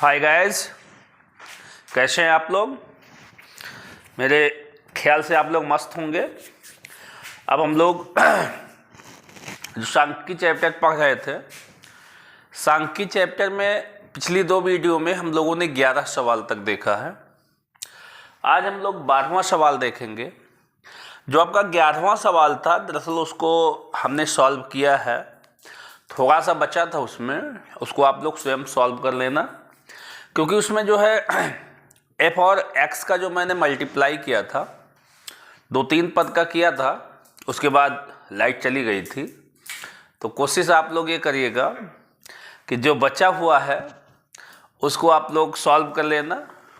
Hi guys, कैसे हैं आप लोग। मेरे ख्याल से आप लोग मस्त होंगे। अब हम लोग जो सांख्यिकी चैप्टर पढ़ रहे थे, सांख्यिकी चैप्टर में पिछली दो वीडियो में हम लोगों ने 11 सवाल तक देखा है। आज हम लोग 12वां सवाल देखेंगे। जो आपका 11वां सवाल था, दरअसल उसको हमने सॉल्व किया है, थोड़ा सा बचा था उसमें, उसको आप लोग स्वयं सॉल्व कर लेना, क्योंकि उसमें जो है एफ और एक्स का जो मैंने मल्टीप्लाई किया था, 2-3 पद का किया था, उसके बाद लाइट चली गई थी। तो कोशिश आप लोग ये करिएगा कि जो बचा हुआ है उसको आप लोग सॉल्व कर लेना,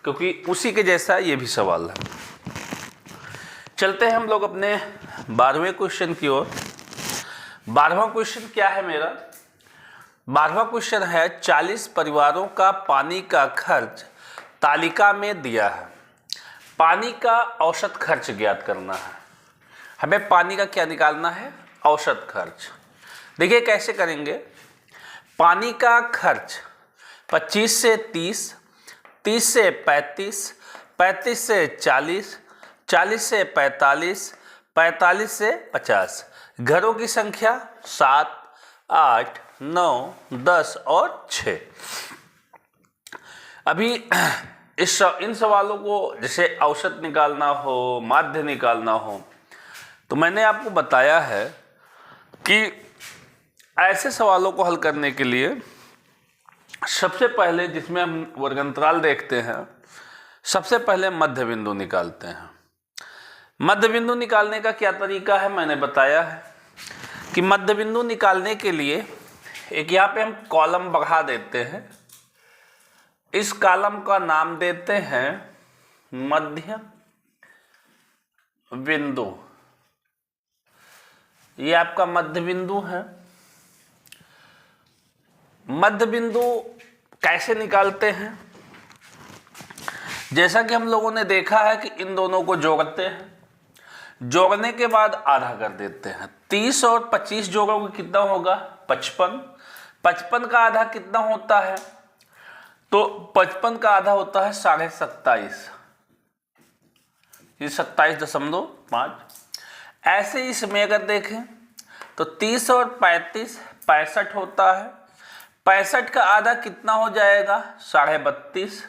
क्योंकि उसी के जैसा ये भी सवाल है। चलते हैं हम लोग अपने 12वें क्वेश्चन की ओर। 12वां क्वेश्चन क्या है मेरा? 12वां क्वेश्चन है 40 परिवारों का पानी का खर्च तालिका में दिया है। पानी का औसत खर्च ज्ञात करना है। हमें पानी का क्या निकालना है? औसत खर्च। देखिए कैसे करेंगे। पानी का खर्च 25 से 30, 30 से 35, 35 से 40, 40 से 45, 45 से 50। घरों की संख्या 7, 8, 9, 10 और 6। अभी इन सवालों को जैसे औसत निकालना हो, माध्य निकालना हो, तो मैंने आपको बताया है कि ऐसे सवालों को हल करने के लिए सबसे पहले, जिसमें हम वर्गांतराल देखते हैं, सबसे पहले मध्य बिंदु निकालते हैं। मध्य बिंदु निकालने का क्या तरीका है मैंने बताया है कि मध्य बिंदु निकालने के लिए एक यहाँ पे हम कॉलम बढ़ा देते हैं। इस कॉलम का नाम देते हैं मध्य बिंदु। ये आपका मध्य बिंदु है। मध्य बिंदु कैसे निकालते हैं? जैसा कि हम लोगों ने देखा है कि इन दोनों को जोड़ते हैं, जोड़ने के बाद आधा कर देते हैं। 30 और 25 जोड़ोगे कितना होगा? 55। 55 का आधा कितना होता है? तो 55 का आधा होता है 27.5, ये 27.5। ऐसे इसमें अगर देखें तो 30 और 35 65 होता है। 65 का आधा कितना हो जाएगा? 32.5।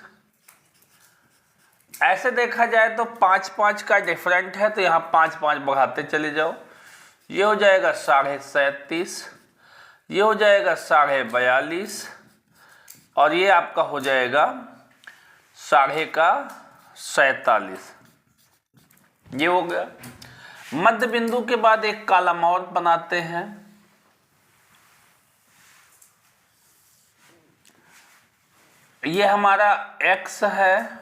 ऐसे देखा जाए तो 5-5 का डिफरेंट है, तो यहाँ 5-5 बढ़ाते चले जाओ। ये हो जाएगा 37.5, ये हो जाएगा 42.5 और ये आपका हो जाएगा 47.5। ये हो गया। मध्य बिंदु के बाद एक कॉलम और बनाते हैं। ये हमारा x है,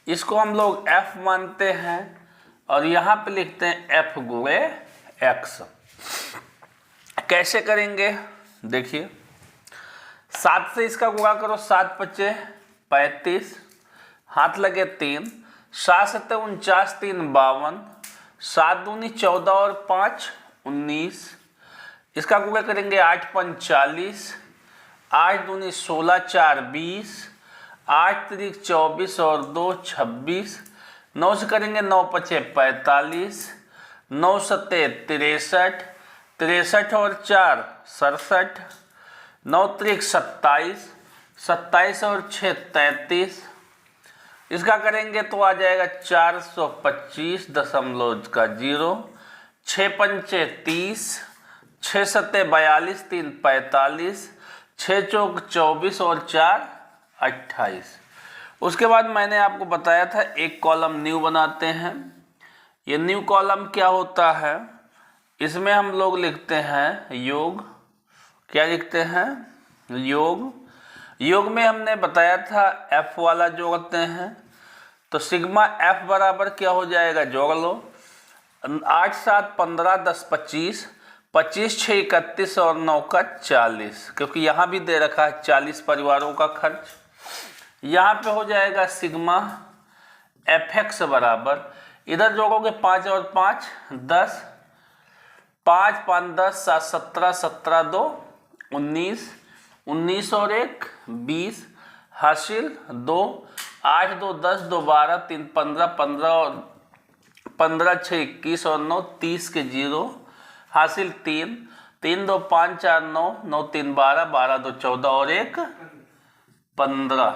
इसको हम लोग f मानते हैं और यहाँ पे लिखते हैं f गुणे x। कैसे करेंगे? देखिए, 7 से इसका गुणा करो, 7 पचे 35, हाथ लगे 3, 7 सत्ते 49, 3 52, 7 दूनी 14 और 5 19। इसका गुणा करेंगे 8 5 40, 8 दूनी 16, 4 20, 8 3 24 और 2 26। 9 से करेंगे 9 पचे 45, 9 सत्ते 63, 63 और 4 67, 9 त्रिक 27, 27 और 6 33। इसका करेंगे तो आ जाएगा 425.0, 6 पंचे 30, 6 सत्ते 42, 3 45, 6 चौक 24 और 4 28। उसके बाद मैंने आपको बताया था एक कॉलम न्यू बनाते हैं। ये न्यू कॉलम क्या होता है? इसमें हम लोग लिखते हैं योग। क्या लिखते हैं? योग। योग में हमने बताया था f वाला जोड़ते हैं, तो सिग्मा f बराबर क्या हो जाएगा? जोड़ लो। 8 7 15 10 25, 25 6 31 और 9 का 40, क्योंकि यहाँ भी दे रखा है 40 परिवारों का खर्च। यहाँ पे हो जाएगा सिग्मा fx बराबर, इधर जोड़ोगे 5 और 5 10, 5 5 10 7 17, 17 2 19, 19 और 1 20, हासिल 2, 8 2 10 2 12 3 15, 15 और 15 6 21 और 9 30 के 0, हासिल 3, 3 2 5 4 9, 9 3 12, 12 2 14 और 1 15।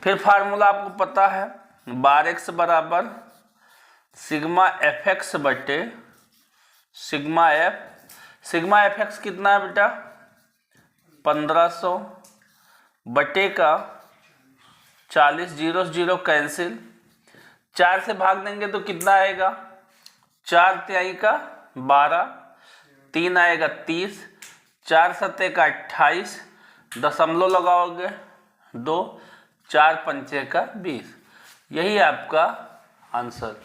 फिर फार्मूला आपको पता है, बार एक्स बराबर सिग्मा एफ एक्स बटे सिग्मा एफ एक्स कितना है बेटा 1500 बटे का 40, 0 0 कैंसिल, 4 से भाग देंगे तो कितना आएगा 4 तिहाई का 12, 3 आएगा 30, 4 सत्ते का 28, दशमलव लगाओगे 2, 4 पंचे का 20। यही आपका आंसर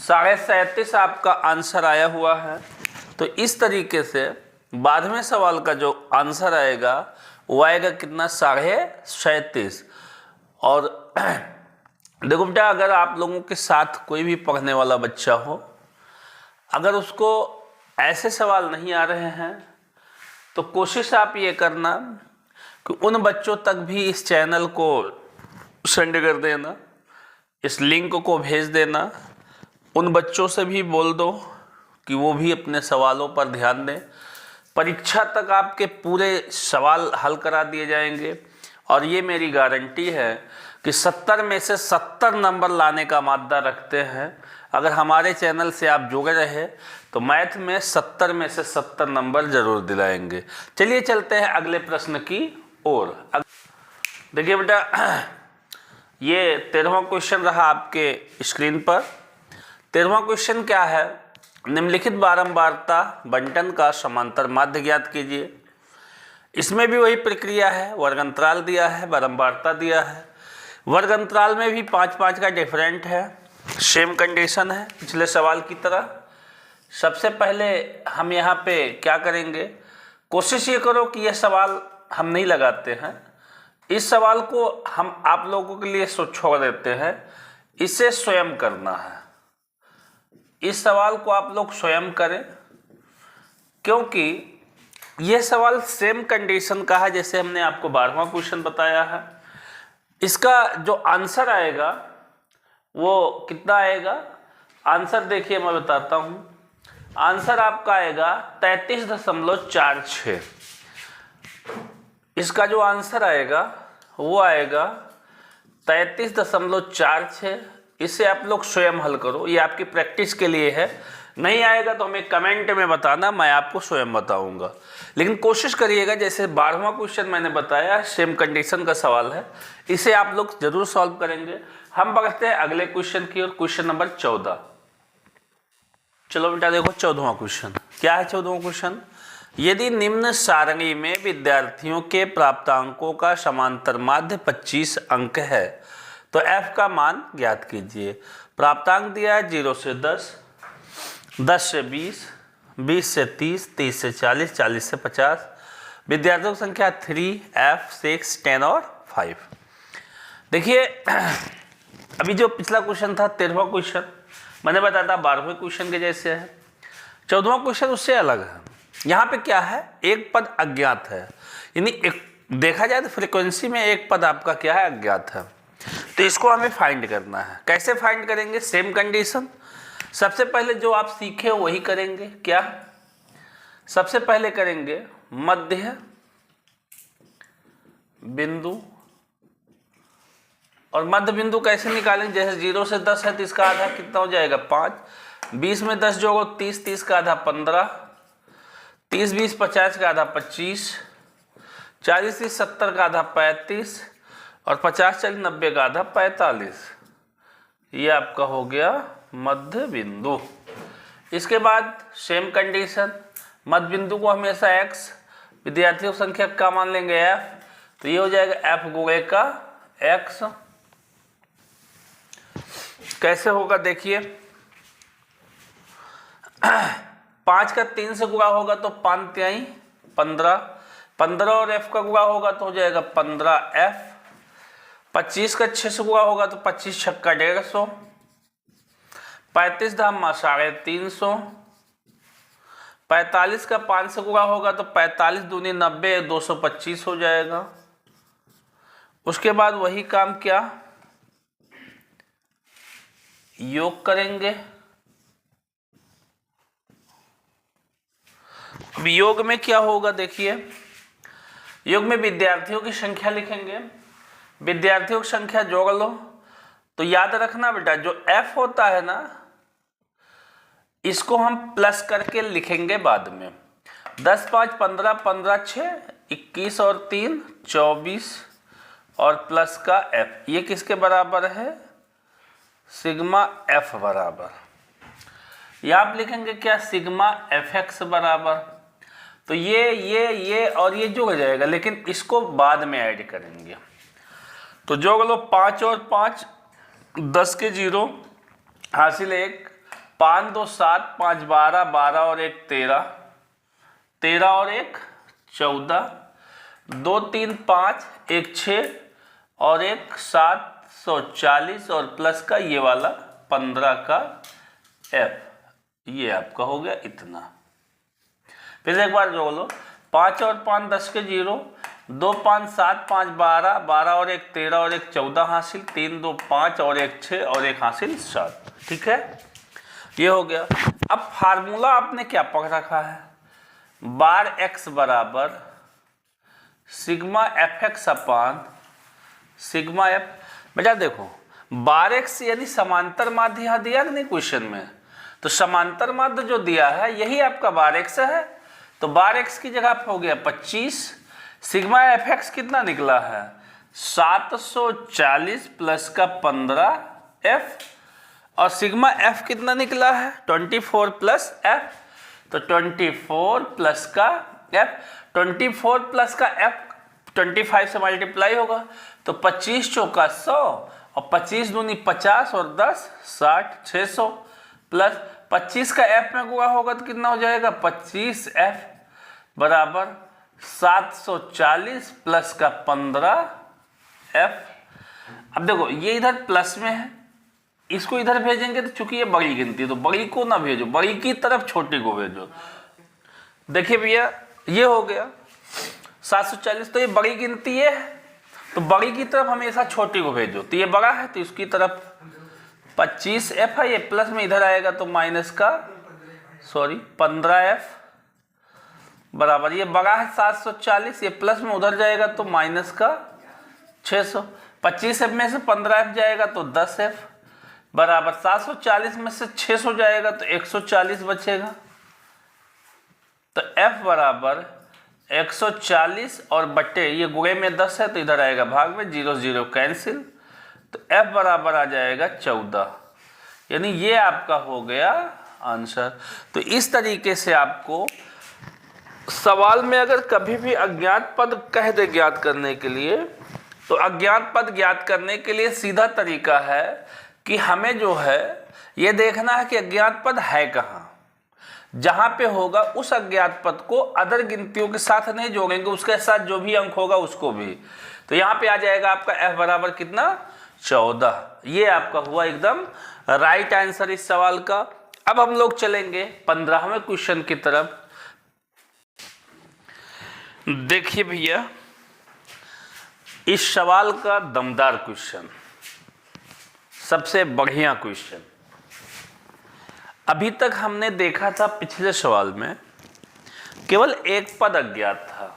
37.5 आपका आंसर आया हुआ है। तो इस तरीके से 12वें सवाल का जो आंसर आएगा वो आएगा कितना 37.5। और देखो बेटा, अगर आप लोगों के साथ कोई भी पढ़ने वाला बच्चा हो, अगर उसको ऐसे सवाल नहीं आ रहे हैं तो कोशिश आप ये करना कि उन बच्चों तक भी इस चैनल को सेंड कर देना, इस लिंक को भेज देना, उन बच्चों से भी बोल दो कि वो भी अपने सवालों पर ध्यान दें। परीक्षा तक आपके पूरे सवाल हल करा दिए जाएंगे और ये मेरी गारंटी है कि 70 में से 70 नंबर लाने का मादा रखते हैं। अगर हमारे चैनल से आप जुड़े रहे तो मैथ में 70 में से 70 नंबर जरूर दिलाएंगे। चलिए चलते हैं अगले प्रश्न की ओर। देखिए बेटा, ये 13वां क्वेश्चन रहा आपके स्क्रीन पर। 13वां क्वेश्चन क्या है, निम्नलिखित बारंबारता बंटन का समांतर माध्य ज्ञात कीजिए। इसमें भी वही प्रक्रिया है, वर्ग अंतराल दिया है, बारंबारता दिया है। वर्ग अंतराल में भी 5-5 का डिफरेंट है, सेम कंडीशन है पिछले सवाल की तरह। सबसे पहले हम यहाँ पे क्या करेंगे, कोशिश ये करो कि यह सवाल हम नहीं लगाते हैं, इस सवाल को हम आप लोगों के लिए छोड़ देते हैं, इसे स्वयं करना है। इस सवाल को आप लोग स्वयं करें, क्योंकि यह सवाल सेम कंडीशन का है जैसे हमने आपको 12वां क्वेश्चन बताया है। इसका जो आंसर आएगा वो कितना आएगा, आंसर देखिए मैं बताता हूं। आंसर आपका आएगा 33.46। इसका जो आंसर आएगा वो आएगा 33.46। इसे आप लोग स्वयं हल करो, ये आपकी प्रैक्टिस के लिए है। नहीं आएगा तो हमें कमेंट में बताना, मैं आपको स्वयं बताऊंगा। लेकिन कोशिश करिएगा, जैसे 12वां क्वेश्चन मैंने बताया सेम कंडीशन का सवाल है, इसे आप लोग जरूर सॉल्व करेंगे। हम बढ़ते हैं अगले क्वेश्चन की ओर, क्वेश्चन नंबर 14। चलो बेटा देखो 14वां क्वेश्चन क्या है। 14वां क्वेश्चन, यदि निम्न सारणी में विद्यार्थियों के प्राप्तांकों का समांतर माध्य 25 अंक है तो f का मान ज्ञात कीजिए। प्राप्तांक दिया है 0 से 10, 10 से 20, 20 से 30, 30 से 40, 40 से 50। विद्यार्थियों की संख्या 3, f 6, 10 और 5। देखिए अभी जो पिछला क्वेश्चन था 13वां क्वेश्चन, मैंने बताया था 12वें क्वेश्चन के जैसे है। 14वां क्वेश्चन उससे अलग है। यहाँ पे क्या है, एक पद अज्ञात है, यानी एक देखा जाए तो फ्रीक्वेंसी में एक पद आपका क्या है, अज्ञात है। तो इसको हमें फाइंड करना है। कैसे फाइंड करेंगे, सेम कंडीशन। सबसे पहले जो आप सीखे वही करेंगे। क्या, सबसे पहले करेंगे मध्य बिंदु, और मध्य बिंदु कैसे निकालेंगे, जैसे 0 से 10 है तो इसका आधा कितना हो जाएगा 5, 20 में 10 जोड़ो 30, 30 का आधा 15, 30 20 50 का आधा 25, 40 30 70 का आधा 35 और 50 40 90 का आधा 45। ये आपका हो गया मध्य बिंदु। इसके बाद सेम कंडीशन, मध्य बिंदु को हमेशा x, विद्यार्थियों की संख्या का मान लेंगे f, तो ये हो जाएगा f गुणे का x। कैसे होगा देखिए, 5 का 3 से गुणा होगा तो 5 तिहाई 15, 15 और f का गुणा होगा तो हो जाएगा 15f। 25 का 6 से गुणा होगा तो 25 छक्का 150, 35 धामा 350, 45 का 5 से गुणा होगा तो 45 दूनी 90, 225 हो जाएगा। उसके बाद वही काम क्या, योग करेंगे। अब योग में क्या होगा देखिए, योग में विद्यार्थियों की संख्या लिखेंगे, विद्यार्थियों की संख्या जोड़ लो। तो याद रखना बेटा, जो f होता है ना, इसको हम प्लस करके लिखेंगे बाद में। 10 5 15, 15 6 21 और 3 24 और प्लस का f, ये किसके बराबर है, सिग्मा f बराबर, या आप लिखेंगे क्या, सिग्मा fx बराबर। तो ये और ये जुड़ जाएगा, लेकिन इसको बाद में ऐड करेंगे। तो जोड़ लो, 5 और 5 10 के 0 हासिल 1, 5 2 7, 5 12, 12 और 1 13, 13 और 1 14, 2 3 5, 1 6 और 1 740 और प्लस का ये वाला 15 का f, ये आपका हो गया इतना। फिर एक बार जोड़ लो, 5 और 5 10 के 0, 2 5 7, 5 12, 12 और 1 13 और 1 14 हासिल, 3 2 5 और 1 6 और 1 हासिल 7। ठीक है, ये हो गया। अब फार्मूला आपने क्या पढ़ रखा है, बार x बराबर सिग्मा fx अपान सिग्मा f। बेटा देखो, बार x यानी समांतर माध्य यहाँ दिया नहीं क्वेश्चन में, तो समांतर माध्य जो दिया है यही आपका बार x है। तो बार x की जगह हो गया 25, सिग्मा fx कितना निकला है, 740 प्लस का 15f, और सिग्मा f कितना निकला है, 24 प्लस f, तो 24 प्लस का f, 24 प्लस का f 25 से मल्टीप्लाई होगा, तो 25 चौका 100 और 25 दूनी 50 और 10 60 600 प्लस 25 का f में गुणा होगा तो कितना हो जाएगा, 25f बराबर 740 प्लस का 15f। अब देखो ये इधर प्लस में है, इसको इधर भेजेंगे तो चूंकि ये बड़ी गिनती है तो बड़ी को ना भेजो, बड़ी की तरफ छोटी को भेजो। देखिए भैया ये हो गया 740, तो ये बड़ी गिनती है तो बड़ी की तरफ हमेशा छोटी को भेजो, तो ये बड़ा है तो इसकी तरफ 25f है, ये प्लस में इधर आएगा तो माइनस का 15f बराबर, ये बड़ा है 740, ये प्लस में उधर जाएगा तो माइनस का 600, 25f में से 15f जाएगा तो 10f बराबर 740 में से 600 जाएगा तो 140 बचेगा। तो f बराबर 140 और बट्टे ये गुणे में 10 है तो इधर आएगा भाग में, 0 0 कैंसिल, तो f बराबर आ जाएगा 14, यानी ये आपका हो गया आंसर। तो इस तरीके से आपको सवाल में अगर कभी भी अज्ञात पद कह दे ज्ञात करने के लिए, तो अज्ञात पद ज्ञात करने के लिए सीधा तरीका है कि हमें जो है ये देखना है कि अज्ञात पद है कहाँ, जहां पे होगा उस अज्ञात पद को अदर गिनतियों के साथ नहीं जोड़ेंगे, उसके साथ जो भी अंक होगा उसको भी। तो यहाँ पे आ जाएगा आपका f बराबर कितना, 14। ये आपका हुआ एकदम राइट आंसर इस सवाल का। अब हम लोग चलेंगे 15वें क्वेश्चन की तरफ। देखिए भैया इस सवाल का दमदार क्वेश्चन, सबसे बढ़िया क्वेश्चन। अभी तक हमने देखा था पिछले सवाल में केवल एक पद अज्ञात था,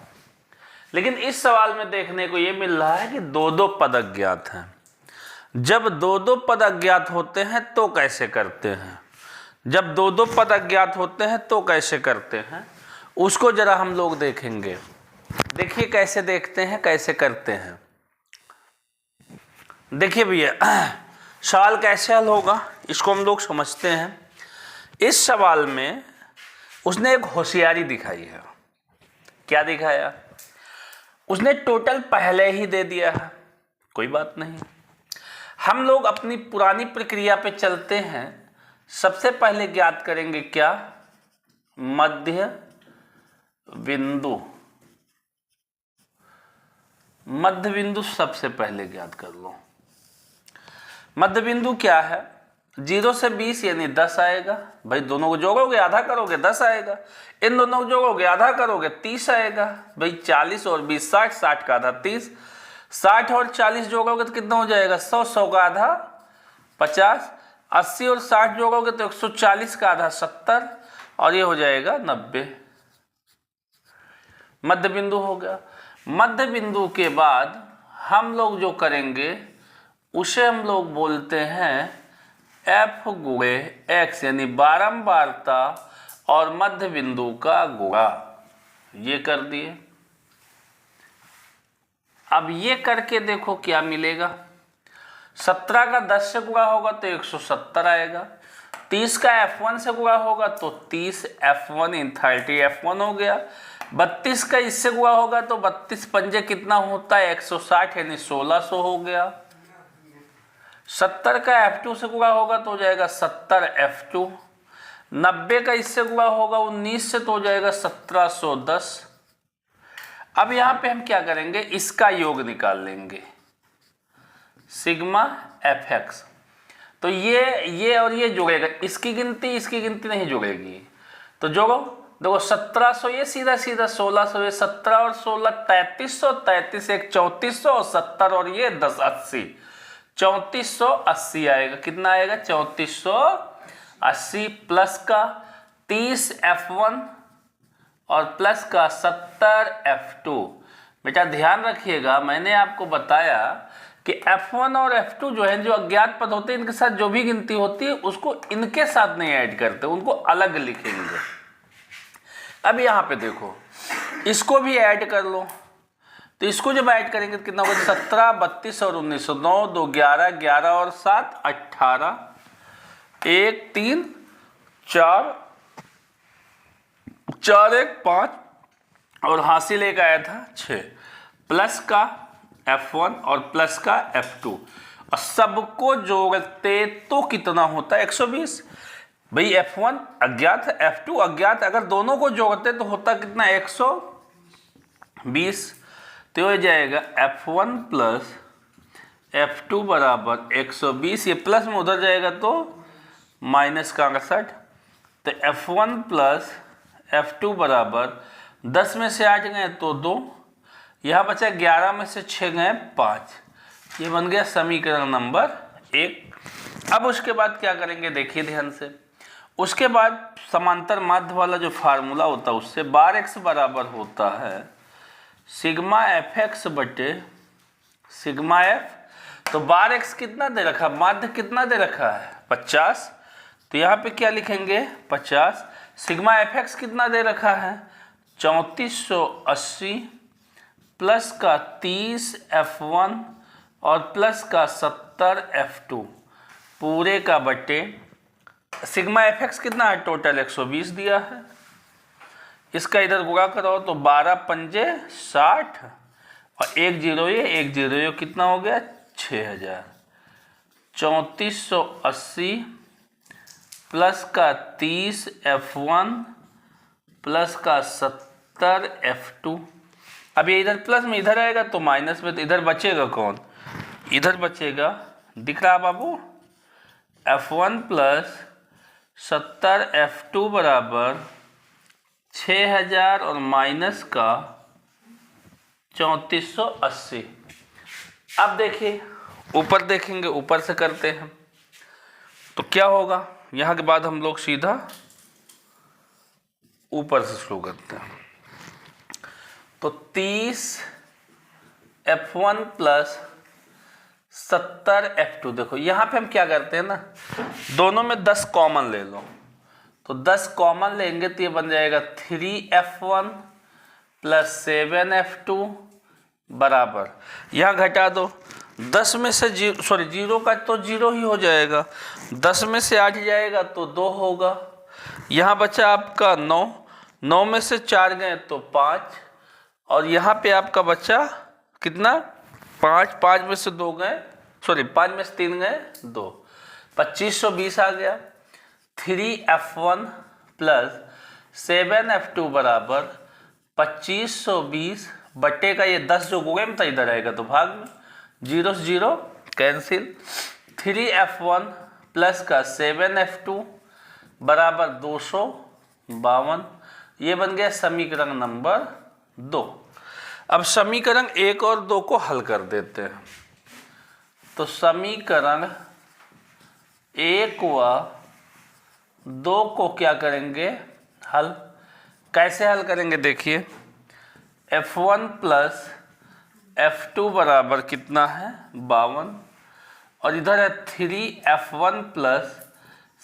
लेकिन इस सवाल में देखने को यह मिल रहा है कि दो दो पद अज्ञात हैं। जब दो दो पद अज्ञात होते हैं तो कैसे करते हैं, जब दो दो पद अज्ञात होते हैं तो कैसे करते हैं, उसको जरा हम लोग देखेंगे। देखिए कैसे देखते हैं, कैसे करते हैं। देखिए भैया सवाल कैसे हल होगा इसको हम लोग समझते हैं। इस सवाल में उसने एक होशियारी दिखाई है। क्या दिखाया, उसने टोटल पहले ही दे दिया है, कोई बात नहीं, हम लोग अपनी पुरानी प्रक्रिया पे चलते हैं। सबसे पहले ज्ञात करेंगे क्या, मध्य बिंदु। मध्य बिंदु सबसे पहले ज्ञात कर लो। मध्य बिंदु क्या है, 0 से 20 यानी 10 आएगा। भाई दोनों को जोड़ोगे आधा करोगे 10 आएगा, इन दोनों को जोड़ोगे आधा करोगे 30 आएगा। भाई 40 और 20 60, 60 का आधा 30, 60 और 40 जोड़ोगे तो कितना हो जाएगा 100, 100 का आधा 50, 80 और 60 जोड़ोगे तो 140 का आधा 70 और ये हो जाएगा 90। मध्य बिंदु हो गया। मध्य बिंदु के बाद हम लोग जो करेंगे उसे हम लोग बोलते हैं f गुणे x, यानी बारंबारता और मध्य बिंदु का गुणा। ये कर दिए। अब ये करके देखो क्या मिलेगा। 17 का 10 से गुणा होगा तो 170 आएगा। 30 का f1 से गुणा होगा तो 30 f1 इन 30 f1 हो गया। 32 का इससे गुणा होगा तो 32 पंजे कितना होता है 160, यानी 1600 हो गया। 70 का f2 से गुणा होगा तो हो जाएगा 70 f2। 90 का इससे गुणा होगा 19 से तो हो जाएगा 1710। अब यहां पे हम क्या करेंगे, इसका योग निकाल लेंगे, सिग्मा fx। तो ये और ये जुड़ेगा, इसकी गिनती नहीं जुड़ेगी। तो जोड़ो, देखो 1700 ये सीधा सीधा 1600, ये 17 और 16 3300, 33 एक 3400 और 70 और ये 10 80, 3480 आएगा। कितना आएगा 3480 प्लस का 30 f1 और प्लस का 70 f2। बेटा ध्यान रखिएगा, मैंने आपको बताया कि f1 और f2 जो है, जो अज्ञात पद होते हैं, इनके साथ जो भी गिनती होती है उसको इनके साथ नहीं ऐड करते, उनको अलग लिखेंगे। अब यहाँ पे देखो, इसको भी ऐड कर लो। तो इसको जब ऐड करेंगे तो कितना होगा 17, 32 और 19, 9 2 11, 11 और 7 18, 1 3 4 4 1 5 और हासिल एक आया था 6, प्लस का f1 और प्लस का f2 और सबको जोड़ते तो कितना होता है 120। भाई f1 अज्ञात है, f2 अज्ञात, अगर दोनों को जोड़ते तो होता कितना 120। तो हो जाएगा f1 प्लस f2 बराबर 120। ये प्लस में उधर जाएगा तो माइनस का 68। तो f1 प्लस f2 बराबर 10 में से 8 गए तो 2, यहाँ बचा 11 में से 6 गए 5। ये बन गया समीकरण नंबर 1। अब उसके बाद क्या करेंगे देखिए ध्यान से। उसके बाद समांतर माध्य वाला जो फार्मूला होता है उससे बार x बराबर होता है सिग्मा fx बटे सिग्मा f। तो बार x कितना दे रखा, माध्य कितना दे रखा है 50। तो यहाँ पे क्या लिखेंगे 50। सिग्मा fx कितना दे रखा है 3480 प्लस का 30 f1 और प्लस का 70 f2 पूरे का बटे सिग्मा fx कितना है टोटल 120 दिया है। इसका इधर गुणा करो तो 12 पंजे 60 और 1 0 ये कितना हो गया 6000। 3480 प्लस का 30 f1 प्लस का 70 f2। अब ये इधर प्लस में इधर आएगा तो माइनस में, तो इधर बचेगा कौन, इधर बचेगा, दिख रहा बाबू, f1 प्लस 70 f2 बराबर 6000 और माइनस का 3480। अब देखिए ऊपर देखेंगे, ऊपर से करते हैं तो क्या होगा। यहाँ के बाद हम लोग सीधा ऊपर से शुरू करते हैं। तो 30 f1 प्लस 70 f2। देखो यहाँ पे हम क्या करते हैं ना, दोनों में 10 कॉमन ले लो। तो 10 कॉमन लेंगे तो ये बन जाएगा 3f1 प्लस 7f2 बराबर, यहाँ घटा दो 10 में से जीरो का तो 0 ही हो जाएगा, 10 में से 8 जाएगा तो 2 होगा। यहाँ बचा आपका 9, 9 में से 4 गए तो 5 और यहाँ पे आपका बचा कितना 5, 5 में से 2 गए, 5 में से 3 गए 2, 2520 आ गया। 3f1 प्लस 7f2 बराबर 2520 बटे का ये 10 जो गुणे में था इधर आएगा तो भाग में, 0 से 0 कैंसिल। 3f1 प्लस का 7f2 बराबर 252। ये बन गया समीकरण नंबर 2। अब समीकरण 1 और 2 को हल कर देते हैं। तो समीकरण 1 व 2 को क्या करेंगे, हल। कैसे हल करेंगे, देखिए f1 प्लस f2 बराबर कितना है 52, और इधर है 3f1 प्लस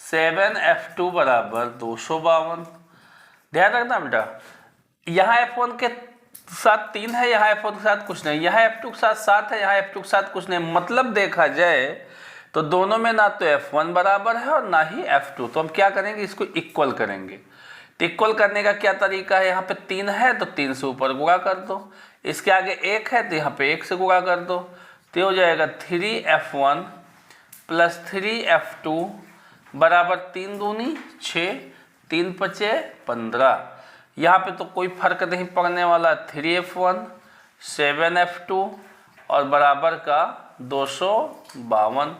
7f2 बराबर 252। ध्यान रखना बेटा, यहाँ f1 के साथ 3 है, यहाँ f1 के साथ कुछ नहीं, यहाँ f2 के साथ 7 है, यहाँ f2 के साथ कुछ नहीं। मतलब देखा जाए तो दोनों में ना तो f1 बराबर है और ना ही f2। तो हम क्या करेंगे, इसको इक्वल करेंगे। तो इक्वल करने का क्या तरीका है, यहाँ पे 3 है तो 3 से ऊपर गुणा कर दो, इसके आगे 1 है तो यहाँ पे 1 से गुणा कर दो। तो हो जाएगा 3f1 प्लस 3f2 बराबर 3 दूनी 6, 3 पचे 15। यहाँ पे तो कोई फर्क नहीं पड़ने वाला, 3f1 7f2 और बराबर का 252।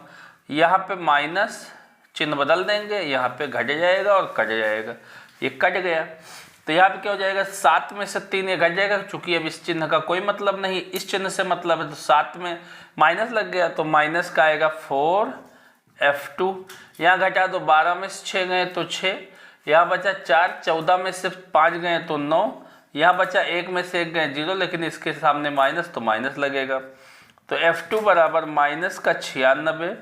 यहाँ पे माइनस चिन्ह बदल देंगे, यहाँ पे घट जाएगा और कट जाएगा, ये कट गया। तो यहाँ पे क्या हो जाएगा, 7 में से 3 ये घट जाएगा, चूंकि अब इस चिन्ह का कोई मतलब नहीं, इस चिन्ह से मतलब है, तो 7 में माइनस लग गया तो माइनस का आएगा 4f2। यहाँ घटा तो 12 में से 6 गए तो 6, यहाँ बचा 4, 14 में से 5 गए तो 9, यहाँ बचा 1 में से 1 गए 0, लेकिन इसके सामने माइनस तो माइनस लगेगा। तो f2 बराबर माइनस का 96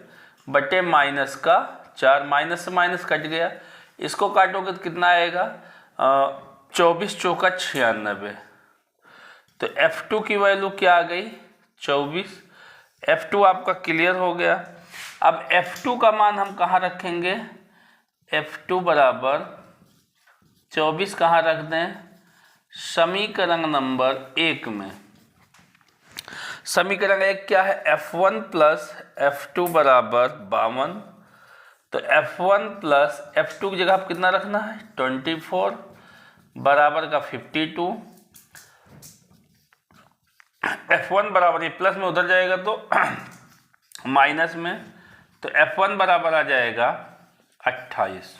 बटे माइनस का 4, माइनस से माइनस कट गया, इसको काटोगे तो कितना आएगा 24 चौका 96। तो f2 की वैल्यू क्या आ गई 24। f2 आपका क्लियर हो गया। अब f2 का मान हम कहाँ रखेंगे, f2 बराबर 24 कहाँ रख दें, समीकरण नंबर 1 में। समीकरण 1 क्या है, f1 प्लस f2 बराबर 52। तो f1 प्लस f2 की जगह आप कितना रखना है 24 बराबर का 52। f1 बराबर, ये प्लस में उधर जाएगा तो माइनस में, तो f1 बराबर आ जाएगा 28।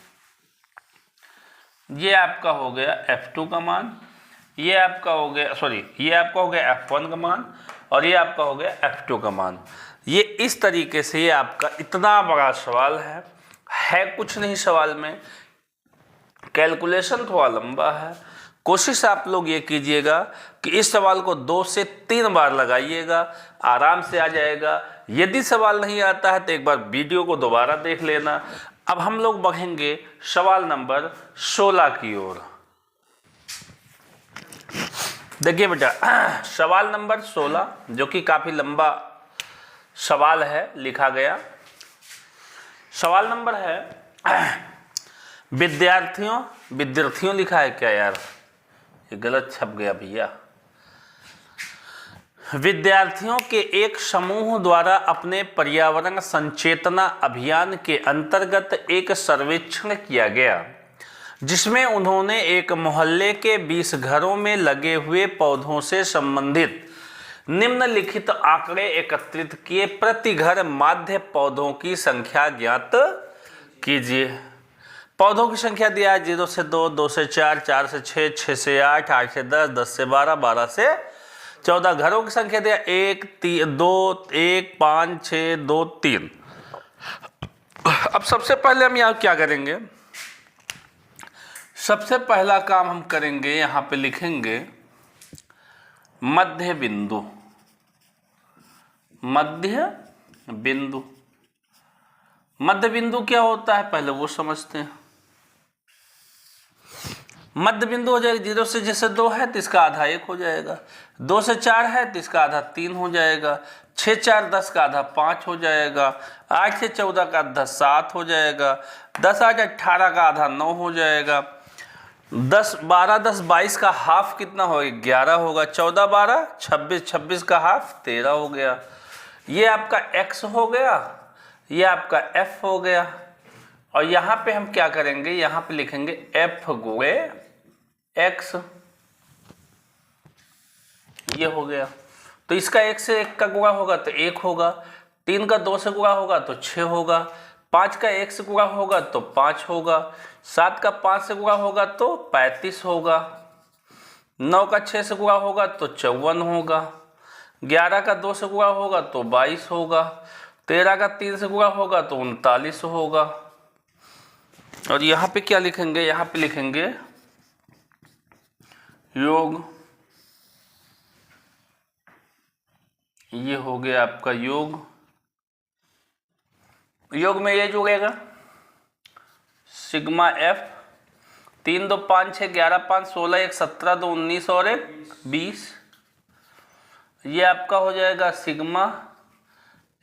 ये आपका हो गया f2 का मान, ये आपका हो गया, सॉरी ये आपका हो गया f1 का मान, और ये आपका हो गया f2 का मान। ये इस तरीके से ये आपका इतना बड़ा सवाल है कुछ नहीं सवाल में, कैलकुलेशन थोड़ा लंबा है। कोशिश आप लोग ये कीजिएगा कि इस सवाल को 2 से 3 बार लगाइएगा, आराम से आ जाएगा। यदि सवाल नहीं आता है तो एक बार वीडियो को दोबारा देख लेना। अब हम लोग बढ़ेंगे सवाल नंबर 16 की ओर। देखिए बेटा, सवाल नंबर 16 जो कि काफ़ी लंबा सवाल है, लिखा गया सवाल नंबर है विद्यार्थियों लिखा है क्या यार, ये गलत छप गया भैया। विद्यार्थियों के एक समूह द्वारा अपने पर्यावरण संचेतना अभियान के अंतर्गत एक सर्वेक्षण किया गया, जिसमें उन्होंने एक मोहल्ले के 20 घरों में लगे हुए पौधों से संबंधित निम्नलिखित आंकड़े एकत्रित किए। प्रति घर माध्य पौधों की संख्या ज्ञात कीजिए। पौधों की संख्या दिया है 0 से 2, 2 से 4, 4 से 6, 6 से 8, 8 से 10, 10 से 12, 12 से 14। घरों की संख्या दिया 1, 2, 1, 5, 6, 2, 3। अब सबसे पहले हम यहाँ क्या करेंगे, सबसे पहला काम हम करेंगे, यहाँ पे लिखेंगे मध्य बिंदु। मध्य बिंदु, मध्य बिंदु क्या होता है पहले वो समझते हैं। मध्य बिंदु हो जाएगा 0 से जैसे 2 है तो इसका आधा 1 हो जाएगा, 2 से 4 है तो इसका आधा 3 हो जाएगा, 6, 4, 10 का आधा 5 हो जाएगा, 8 से 14 का आधा 7 हो जाएगा, 10, 8, 18 का आधा 9 हो जाएगा, 10, 12, 10, 22 का हाफ कितना होगा 11 होगा, 14, 12, 26, 26 का हाफ 13 हो गया। ये आपका x हो गया, ये आपका f हो गया, और यहाँ पे हम क्या करेंगे, यहाँ पे लिखेंगे f गुणे x, ये हो गया। तो इसका 1 से 1 का गुणा होगा तो 1 होगा, 3 का 2 से गुणा होगा तो 6 होगा, 5 का 1 से गुणा होगा तो 5 होगा, 7 का 5 से गुणा होगा तो 35 होगा। 9 का 6 से गुणा होगा तो 54 होगा, 11 का 2 से गुणा होगा तो 22 होगा, 13 का 3 से गुणा होगा तो 39 होगा। और यहाँ पे क्या लिखेंगे, यहाँ पे लिखेंगे योग, ये हो गया आपका योग। योग में ये जुड़ेगा सिग्मा एफ, 3 2 5 6 11 5 16 1 17 2 19 और 1 20। ये आपका हो जाएगा सिग्मा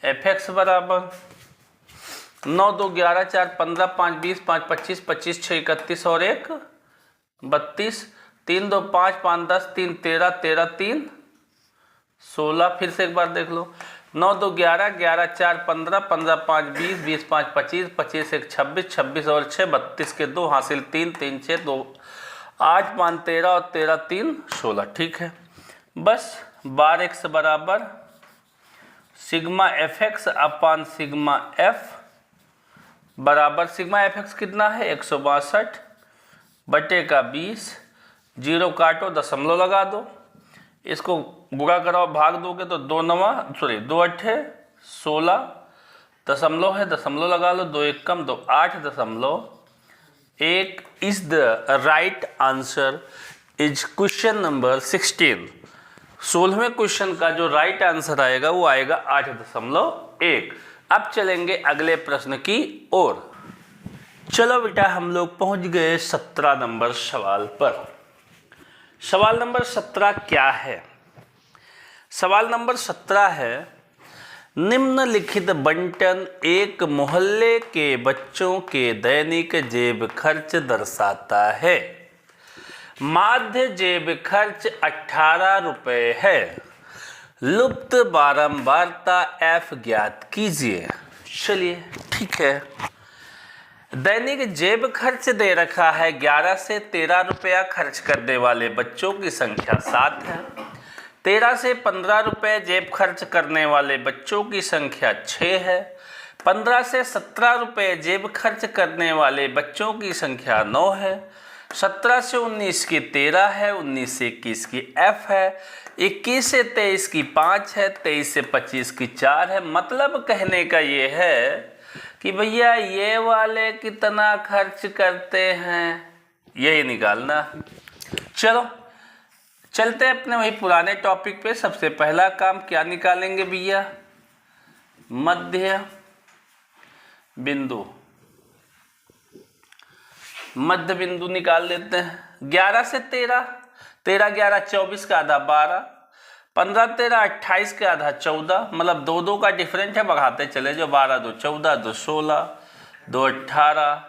एफ एक्स बराबर 9 2 11 4 15 5 20 5 25 25 6 31 और 1 32, 3 2 5 5 10 3 13 13 3 16। फिर से एक बार देख लो, 9 2 11 11 4 15 15 5 20 20 5 25 25 1 26 26 और 6 32 के 2 हासिल 3 3 6 2 8 5 13 और 13 3 16। ठीक है, बस बार एक्स बराबर sigma f x upon sigma F बराबर सिग्मा एफ एक्स कितना है 162 बटे का 20, जीरो काटो दशमलव लगा दो, इसको गुणा कराओ भाग दोगे तो 2 अट्ठे 16 दशमलव है, दशमलव लगा लो, 2 1 कम 2 8.1 is the right answer is question number 16। 16वें क्वेश्चन का जो राइट आंसर आएगा वो आएगा 8.1। अब चलेंगे अगले प्रश्न की ओर। चलो बेटा, हम लोग पहुंच गए 17 नंबर सवाल पर। सवाल नंबर 17 क्या है? सवाल नंबर 17 है, निम्नलिखित बंटन एक मोहल्ले के बच्चों के दैनिक जेब खर्च दर्शाता है। माध्य जेब खर्च 18 रुपये है। लुप्त बारंबारता एफ ज्ञात कीजिए। चलिए ठीक है, दैनिक जेब खर्च दे रखा है 11 से 13 रुपया खर्च करने वाले बच्चों की संख्या 7 है। 13 से 15 रुपये जेब खर्च करने वाले बच्चों की संख्या 6 है। 15 से 17 रुपये जेब खर्च करने वाले बच्चों की संख्या 9 है। 17 से 19 की 13 है। 19 से 21 की एफ है। 21 से 23 की 5 है। 23 से 25 की 4 है। मतलब कहने का ये है कि भैया ये वाले कितना खर्च करते हैं, यही निकालना। चलो चलते हैं अपने वही पुराने टॉपिक पे। सबसे पहला काम क्या निकालेंगे भैया? मध्य बिंदु। मध्य बिंदु निकाल लेते हैं। 11 से 13, 13 11 24 का आधा 12, 15 13 28 के आधा 14, मतलब 2 2 का डिफरेंट है, बढ़ाते चले जो 12 2 14 2 16 2 18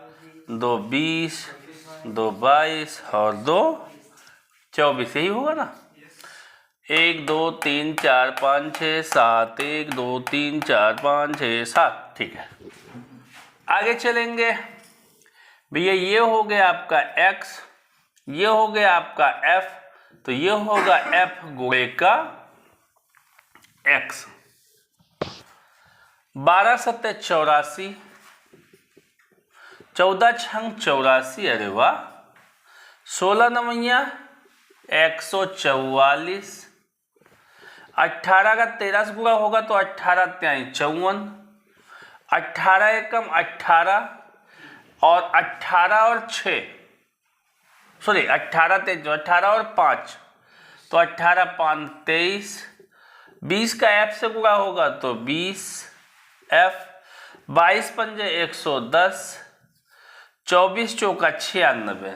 2 20 2 22 और 2 24, यही होगा ना। 1 2 3 4 5 6 7, 1 2 3 4 5 6 7। ठीक है, आगे चलेंगे भैया। ये हो गया आपका x, ये हो गया आपका f, तो ये होगा f गुणे का x। 12 सत्ते 84, 14 छंग 84, अरे वाह। 16 नवैया 144, 18 का 13 से गुणा होगा तो 18 त्याई 54, 18 एकम 18 और 18 और 6, सॉरी 18 तेज 18 और 5 तो 18 5 23, 20 का एफ से गुणा होगा तो 20 एफ, 22 पंजे 110, 24 चौका 96।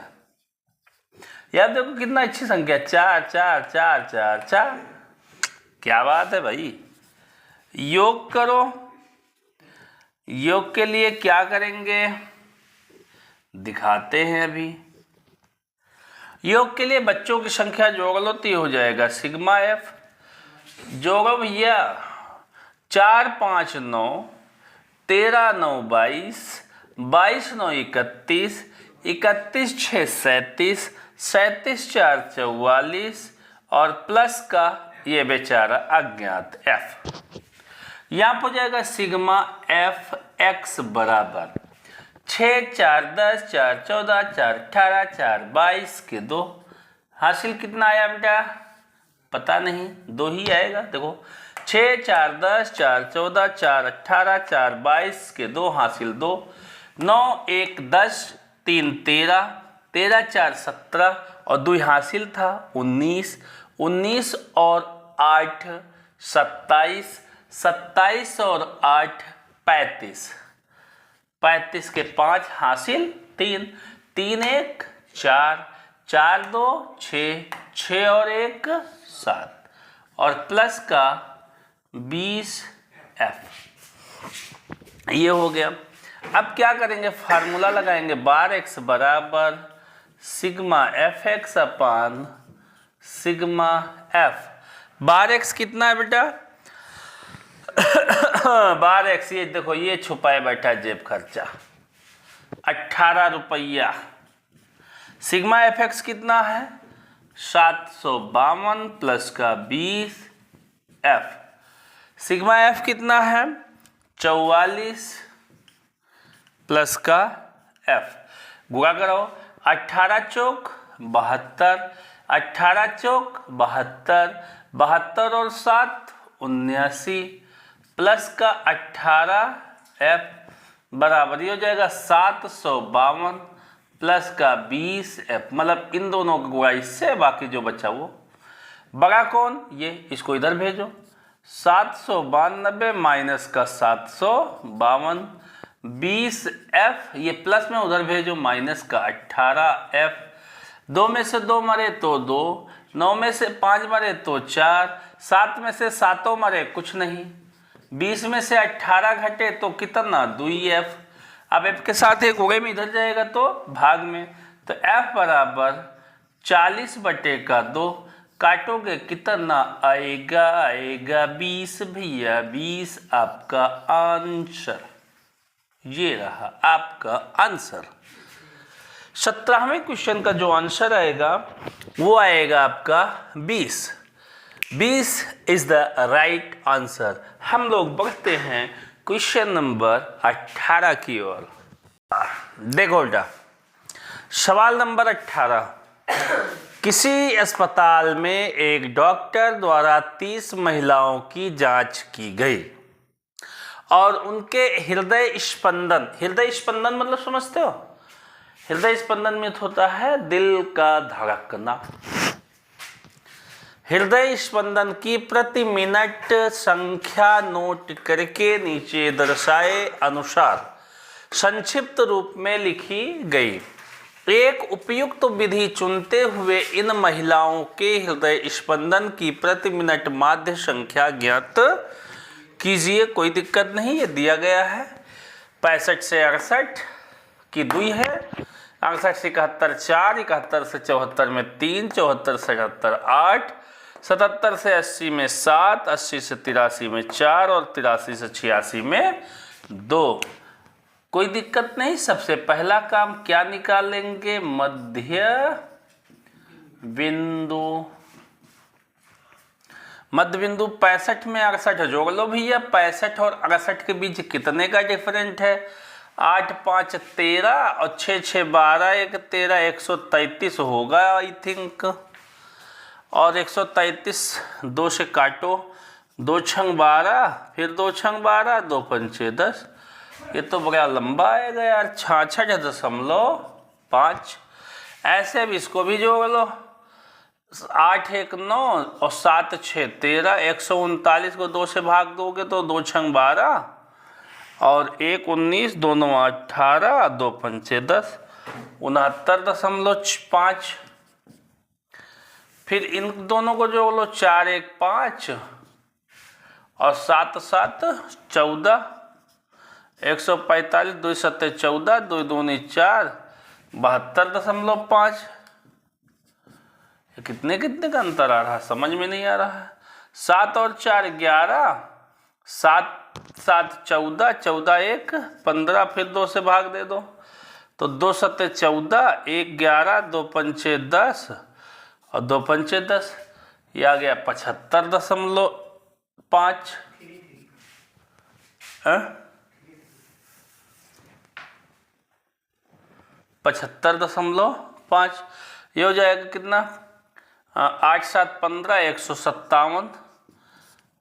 यार देखो कितना अच्छी संख्या, 4 4 4 4 4। क्या बात है भाई। योग करो। योग के लिए क्या करेंगे दिखाते हैं अभी। योग के लिए बच्चों की संख्या जोड़ लो तो हो जाएगा सिग्मा एफ। जोड़ो भैया, 4 5 9, 13 9 22, 22 9 31, 31 6 37, 37 4 44 और प्लस का ये बेचारा अज्ञात एफ। यहाँ पर जाएगा सिग्मा एफ एक्स बराबर 6 4 10 4 14 4 18 4 22 के 2 हासिल कितना आया बेटा? पता नहीं, 2 ही आएगा। देखो 6 4 10 4 14 4 18 4 22 के 2 हासिल 2, 9 1 10 3 13 13 4 17 और 2 हासिल था 19, 19 और 8 27, 27 और 8 35, 35 के 5 हासिल 3, 3 1 4 4 2 6, 6 और 1 7 और प्लस का 20F। ये हो गया। अब क्या करेंगे? फार्मूला लगाएंगे। बार एक्स बराबर sigma f x upon sigma f. Bar x कितना है बेटा? बार एक्स, ये देखो, ये छुपाए बैठा जेब खर्चा 18 रुपया। सिग्मा एफ एक्स कितना है? 752 प्लस का 20F। सिग्मा एफ कितना है? 44 प्लस का F। गुणा करो, 18 चौक 72, 18 चौक 72, 72 और 7 79 प्लस का 18F बराबर ये हो जाएगा 752 प्लस का 20F। मतलब इन दोनों का गुणा इससे, बाकी जो बचा वो बड़ा कौन? ये, इसको इधर भेजो। 792 माइनस का 752, 20F, ये प्लस में उधर भेजो, माइनस का 18F। 2 में से 2 मरे तो 2, 9 में से 5 मरे तो 4, 7 में से 7 मरे कुछ नहीं, 20 में से 18 घटे तो कितना? 2F। अब F के साथ एक उगे में इधर जाएगा तो भाग में, तो F बराबर 40 बटे का 2, काटोगे कितना आएगा? आएगा 20 भैया, 20 आपका आंसर। ये रहा आपका आंसर। 17वें क्वेश्चन का जो आंसर आएगा वो आएगा आपका 20। 20 इज द राइट आंसर। हम लोग बढ़ते हैं क्वेश्चन नंबर 18 की ओर। देखो बेटा, सवाल नंबर 18। किसी अस्पताल में एक डॉक्टर द्वारा 30 महिलाओं की जांच की गई और उनके हृदय स्पंदन मतलब समझते हो? हृदय स्पंदन में होता है दिल का धड़कना। हृदय स्पंदन की प्रति मिनट संख्या नोट करके नीचे दर्शाए अनुसार संक्षिप्त रूप में लिखी गई। एक उपयुक्त विधि चुनते हुए इन महिलाओं के हृदय स्पंदन की प्रति मिनट माध्य संख्या ज्ञात कीजिए। कोई दिक्कत नहीं, ये दिया गया है। 65 से 68 की 2 है, 68 से 71 4, 71 से 74 में 3, 74 से 78 8, 77 से 80 में 7, 80 से 83 में 4 और 83 से 86 में 2। कोई दिक्कत नहीं। सबसे पहला काम क्या निकालेंगे? मध्य बिंदु। मध्य बिंदु 65 में 68 जोड़ लो भैया। 65 और 68 के बीच कितने का डिफरेंट है? 8 5 13 और 6 6 12, 1 13, 133 होगा आई थिंक। और 133 2 से काटो, 2 छंग 12, फिर 2 छंग 12, 2 पंचे 10। ये तो बड़ा लंबा आएगा यार, 66.5। ऐसे भी इसको भी जोड़ लो। 8 1 9 और 7 6 13, 139 को 2 से भाग दोगे तो 2 छंग 12 और 1 19, दोनों 18, 2 पंचे 10, 69.5। फिर इन दोनों को जोड़ लो, 4 1 5 और 7 7 14, 145, 2 7 14, 2 2 4, 72.5। कितने का अंतर आ रहा है, समझ में नहीं आ रहा है। 7 और 4 11, 7 7 14, 14 1 15, फिर 2 से भाग दे दो तो 2 7 14, 1 11, 2 पंचे 10 और 2 पंचे 10। ये आ गया 75.5। 75.5। ये हो जाएगा कितना? 8 7 15, 157।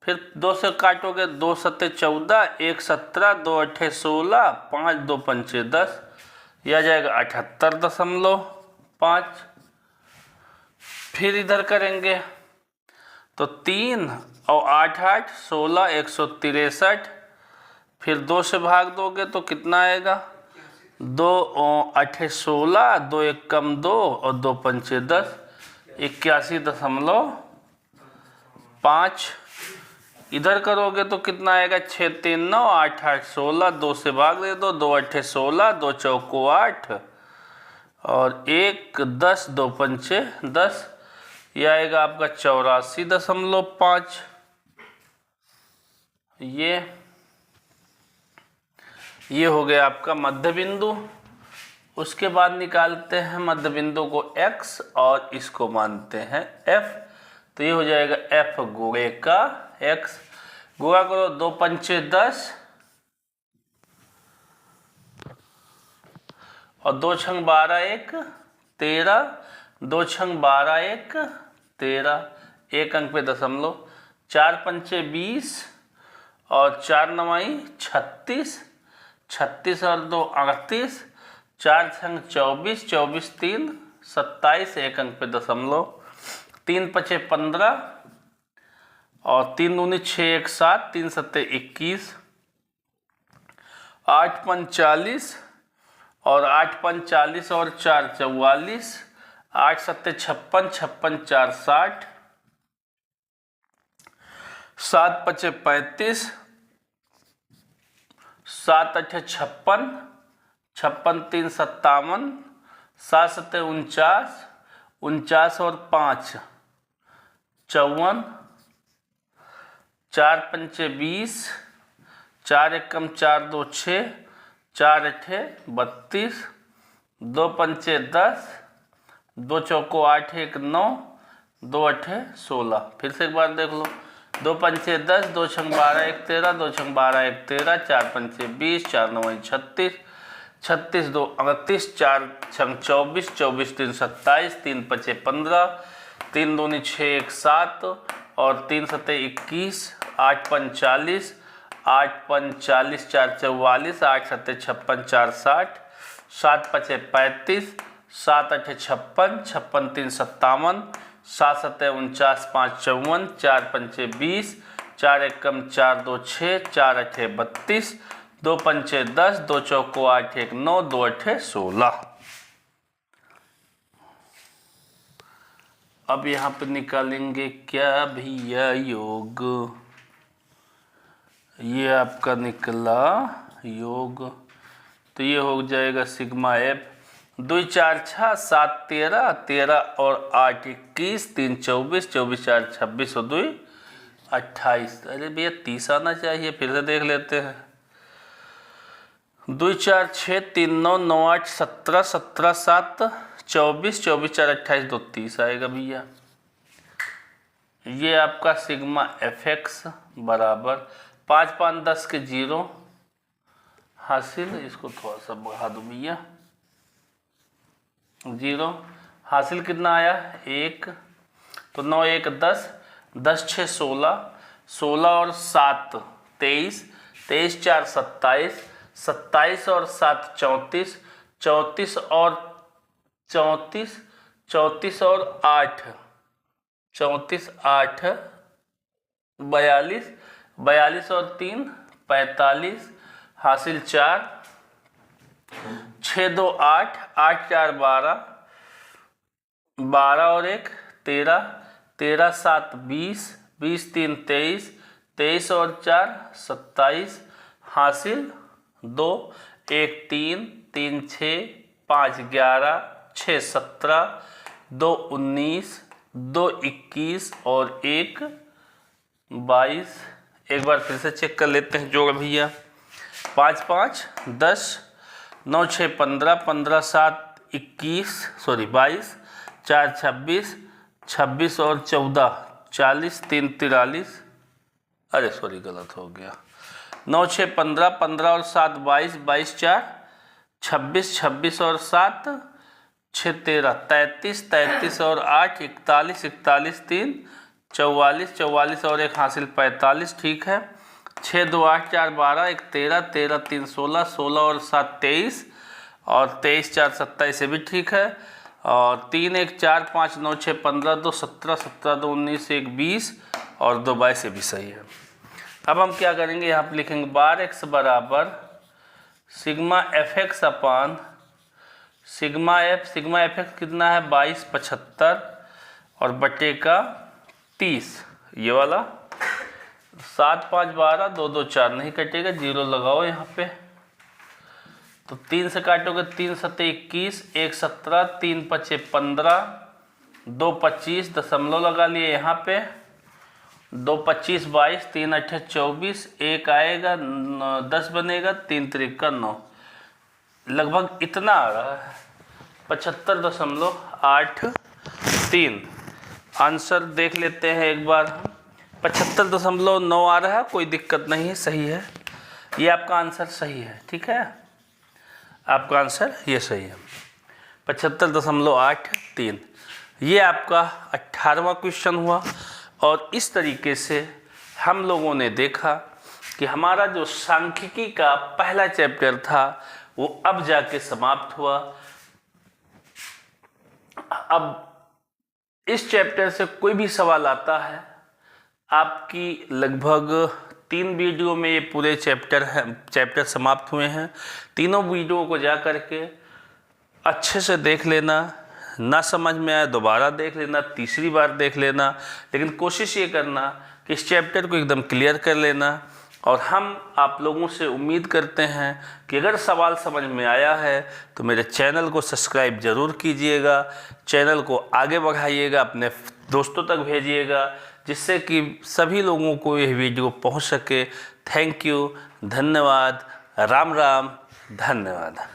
फिर 2 से काटोगे, 2 सत्ते 14, 1 17, 2 अट्ठे 16, 5 2 पंचे 10, यह आ जाएगा 78.5। फिर इधर करेंगे तो 3 और 8 8 16, 163। फिर 2 से भाग दोगे तो कितना आएगा, 2 अट्ठे 16, 2 1 कम 2 और 2 पंचे 10, 81.5। इधर करोगे तो कितना आएगा, 6 3 9, 8 8 16, 2 से भाग दे दो, 2 अट्ठे 16, 2 चौको 8 और 1 10, 2 पंचे 10, यह आएगा आपका 84.5। ये हो गया आपका मध्य बिंदु। उसके बाद निकालते हैं मध्य बिंदु को x और इसको मानते हैं f। तो ये हो जाएगा f गुणे का x, गुणा करो 2 पंचे 10 और 2 छंग 12 1 13, 2 छंग 12 1 13, एक अंक पे दशमलव, 4 पंचे 20 और 4 9 36, 36 और 2 38, 4 छंग 24, 24 3 27, एक अंक पे दशमलव, 3 पचे 15 और 3 दूनी 6 1 7, 3 सत्ते 21, 8 पंच 40 और 8 पंच 40 और 4 44, 8 सत्ते 56, 56 4 60, 7 पचे 35, 7 अठे 56, 56 3 57, 7 सत्ते 49, 49 और 5 54, 4 पंचे 20, 4 एकम 4 2 6, 4 अठे 32, 2 पंचे 10, 2 चौको 8 1 9, 2 अठे 16। फिर से एक बार देख लो, 2 पंचे 10, 2 छंग 12 1 13, 2 छंग 12 1 13, 4 पंचे 20, 4 9 36, 36 2 38, 4 छंग 24, 24 3 27, 3 पचे 15, 3 दूनी 6 1 7 और 3 सत्ते 21, 8 पंच 40, 8 पंच 40 4 44, 8 सत्ते 56 4 60, 7 पचे 35, 7 अठे 56, 56 3 57, 7 सत्ते 49, 5 54, 4 पंचे 20, 4 एकम 4 2 6, 4 अठे 32, 2 पंचे 10, 2 चौको 8 1 9, 2 अठे 16। अब यहाँ पे निकालेंगे क्या भैया योग, ये आपका निकला योग, तो ये हो जाएगा सिग्मा एफ, 2 4 6 7 13, 13 और 8 21, 3 24, 24 4 26 और 2 28। अरे भैया 30 आना चाहिए, फिर से देख लेते हैं। 2 4 6 3 9 9 8 17, 17 7 24, 24 4 28, 2 30 आएगा भैया। ये आपका सिग्मा एफ एक्स बराबर 5 5 10 के 0 हासिल, इसको थोड़ा सा बढ़ा दो भैया, 0 हासिल कितना आया 1, तो 9 1 10, 10 6 16, 16 और 7 23, 23 4 27, 27 और 7 34, 34 और 34, 34 और 8 34 8 42, 42 और 3 45, हासिल 4, 6 2 8, 8 4 12, 12 और 1 13, 13 7 20, 20 3 23, 23 और 4 27, हासिल 2, 1 3, 3 6, 5 11, 6 17, 2 19, 2 21 और 1 22। एक बार फिर से चेक कर लेते हैं जोड़ भैया, 5 5 10, 9 6 15, 15 7 21 22, 4 26, 26 और 14 40, 3 43, अरे सॉरी गलत हो गया, 9 6 15, 15 और 7 22, 22 4 26, 26 और 7 6 13 33, 33 और 8 41, 41 3 44, 44 और 1 हासिल 45, ठीक है। 6 2 8 4 12, 1 13, 13 3 16, 16 और 7 23 और 23 4 27, ये भी ठीक है। और 3 1 4 5 9 6 15 2 17, 17 2 19, 1 20 और 2 22, ये भी सही है। अब हम क्या करेंगे, यहाँ पर लिखेंगे बार एक्स बराबर sigma f x upon sigma f x कितना है 22 75 और बटे का 30, ये वाला 7 5 12 2 2 4 नहीं कटेगा, 0 लगाओ यहाँ पे। तो 3 से काटोगे 3 7 21, 1 17, 3 5 15, 2 25 दशमलव लगा लिए यहाँ पे, 2 25 22, 3 8 24, 1 आएगा 10 बनेगा, 3 3 9, लगभग इतना आ रहा है 75.83। आंसर देख लेते हैं एक बार, 75.9 आ रहा है, कोई दिक्कत नहीं है, सही है। ये आपका आंसर सही है, ठीक है, आपका आंसर ये सही है 75.83। ये आपका 18वां क्वेश्चन हुआ। और इस तरीके से हम लोगों ने देखा कि हमारा जो सांख्यिकी का पहला चैप्टर था वो अब जाके समाप्त हुआ। अब इस चैप्टर से कोई भी सवाल आता है, आपकी लगभग 3 वीडियो में ये पूरे चैप्टर समाप्त हुए हैं। तीनों वीडियो को जा करके अच्छे से देख लेना, ना समझ में आए दोबारा देख लेना, तीसरी बार देख लेना, लेकिन कोशिश ये करना कि इस चैप्टर को एकदम क्लियर कर लेना। और हम आप लोगों से उम्मीद करते हैं कि अगर सवाल समझ में आया है तो मेरे चैनल को सब्सक्राइब ज़रूर कीजिएगा, चैनल को आगे बढ़ाइएगा, अपने दोस्तों तक भेजिएगा, जिससे कि सभी लोगों को यह वीडियो पहुंच सके। थैंक यू, धन्यवाद, राम राम, धन्यवाद।